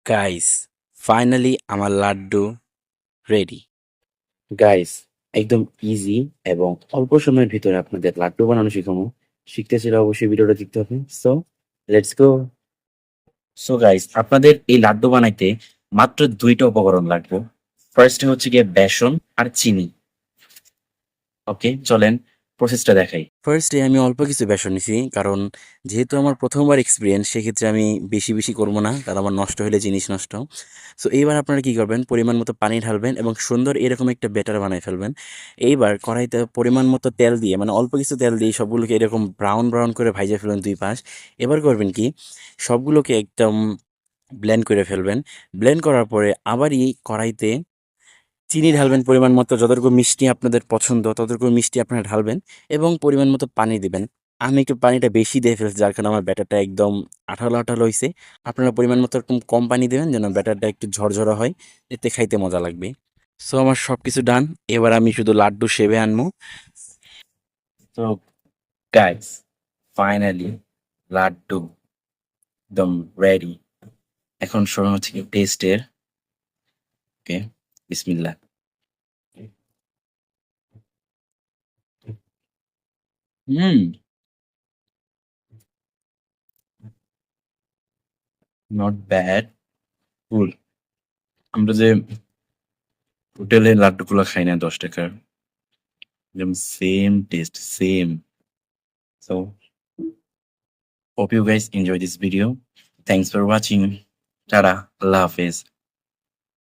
Guys, finally আমার laddu ready. Guys, একদম easy এবং অল্প সময়ের ভিতরে আপনাদের লাড্ডু বানানো শিখাবো। শিখতে চাইলে অবশ্যই ভিডিওটা দেখতে হবে। So let's go. So guys, আপনাদের এই লাড্ডু বানাইতে মাত্র দুইটা উপকরণ লাগবে। ফার্স্ট হচ্ছে গিয়ে বেসন আর চিনি। ওকে, চলেন প্রসেসটা দেখাই। ফার্স্টে আমি অল্প কিছু বেসন নিছি, কারণ যেহেতু আমার প্রথমবার এক্সপিরিয়েন্স, সেক্ষেত্রে আমি বেশি বেশি করবো না, কারণ আমার নষ্ট হলে জিনিস নষ্ট। সো এইবার আপনারা কি করবেন, পরিমাণ মতো পানি ঢালবেন এবং সুন্দর এরকম একটা ব্যাটার বানাই ফেলবেন। এইবার কড়াইতে পরিমাণ মতো তেল দিয়ে, মানে অল্প কিছু তেল দিয়ে সবগুলোকে এরকম ব্রাউন ব্রাউন করে ভাইজে ফেলবেন দুই পাশ। এবার করবেন কি, সবগুলোকে একদম ব্লেন্ড করে ফেলবেন। ব্লেন্ড করার পরে আবারই কড়াইতে চিনি ঢালবেন পরিমাণ মতো, যতটুকু মিষ্টি আপনাদের পছন্দ ততটুকু মিষ্টি আপনারা ঢালবেন এবং পরিমাণ মতো পানি দিবেন। আমি একটু পানিটা বেশি দিয়ে ফেলছি, যার কারণে আমার ব্যাটারটা একদম আঠালো আঠালো হইছে। আপনারা পরিমাণ মতো এরকম কম পানি দিবেন, যেন ব্যাটারটা একটু ঝরঝরা হয়, এতে খাইতে মজা লাগবে। সো আমার সবকিছু ডান। এবার আমি শুধু লাড্ডু সেবে আনবো। তো গাইস, ফাইনালি লাড্ডু একদম রেডি। এখন সময় হচ্ছে কি টেস্টের। ওকে, বিসমিল্লাহ। হুম, নট ব্যাড, কুল। আমরা যে হোটেলে লাড্ডুগুলো খাই না 10 টাকার, একদম same test, same. So hope you guys enjoy this video. Thanks for watching. Tada, Allah Hafiz.